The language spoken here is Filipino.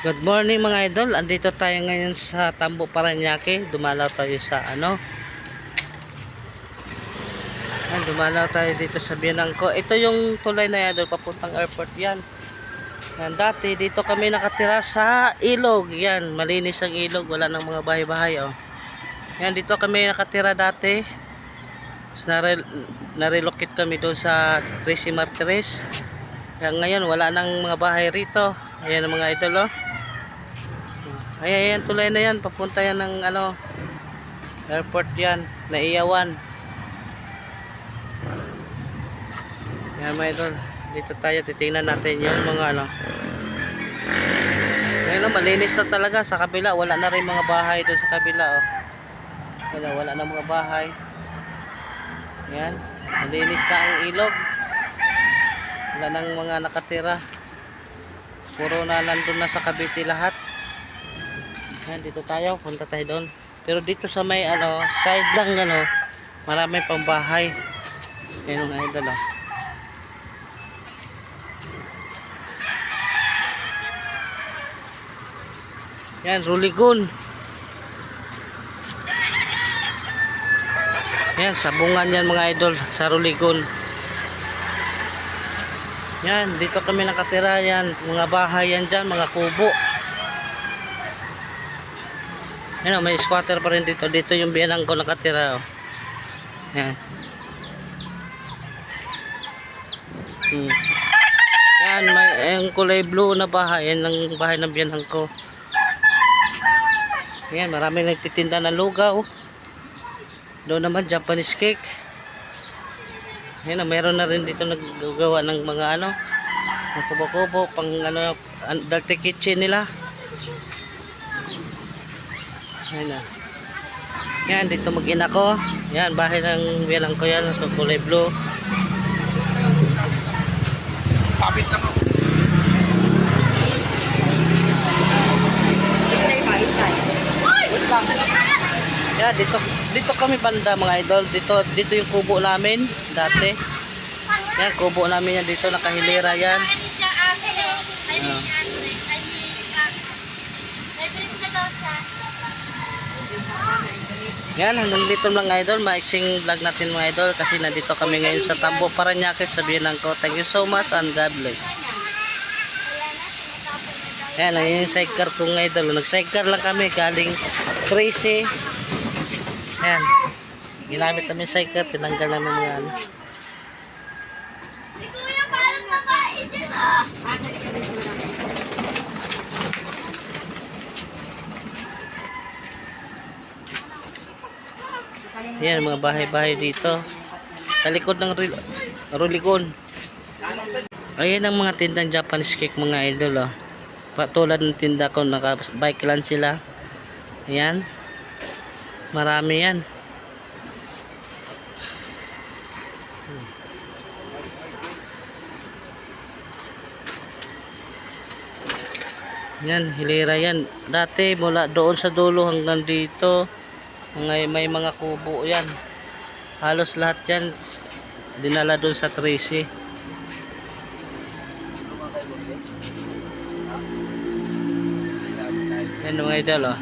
Good morning mga idol. Andito tayo ngayon sa Tambo, Paranaque. Dumalaw tayo sa dumalaw tayo dito sa Bienangco. Ito yung tulay na idol papuntang airport yan. Yan, dati dito kami nakatira sa ilog. Yan, malinis ang ilog, wala nang mga bahay-bahay oh. Yan, dito kami nakatira dati. Narelocate kami doon sa Tracy Martires. Yan, ngayon wala nang mga bahay rito. Ayan ang mga idol oh. Ayan, tulay na yan, papunta yan ng airport yan, na Iyawan. Ayan mga idol, dito tayo, titingnan natin yung mga Ayan, malinis na talaga sa kabila, wala na rin mga bahay doon sa kabila oh. Wala na mga bahay. Ayan, malinis na ang ilog. Wala nang mga nakatira. Puro na nandun na sa Cavite lahat. Yan, dito tayo, punta tayo doon. Pero dito sa may side lang marami pang bahay. Yan ang idol oh. Yan, Ruligon. Yan, sabungan yan mga idol, sa Ruligon. Yan, dito kami nakatira yan, mga bahay yan dyan, mga kubo. Yan, may squatter pa rin dito. Dito yung Bienangco nakatira oh. Yan. Yan, may yung kulay blue na bahay. Yan ang bahay ng Bienangco. Yan, maraming nagtitinda ng lugaw. Doon naman Japanese cake. Yan, mayroon na rin dito naggagawa ng mga ng kubo-kubo pang dirty kitchen nila. Ayan. Yan, dito mag-ina ko. Yan, bahay ng Bienangco yan. So, kulay blue. Sabit lang ako. Yan, dito kami banda mga idol. Dito yung kubo namin dati. Yan, kubo namin yan dito. Nakahilera yan. Yan, hanggang dito lang idol, maiksing vlog natin mga idol kasi nandito kami ngayon sa Tambo, Paranaque sa Bienangco. Thank you so much and God bless. Yan, ayun yung sidecar kong idol. Nag-sidecar lang kami galing Tracy. Yan, ginamit namin sidecar, tinanggal namin mga Yan, mga bahay-bahay dito sa likod ng Ruligon. Ayan ang mga tindang Japanese cake mga idol oh. Patulad ng tinda ko, naka-bike lang sila. Ayan, marami yan. Yan, hilera yan. Dati mula doon sa dulo hanggang dito may mga kubo yan. Halos lahat yan dinala doon sa Tracy. Yan mga idol oh.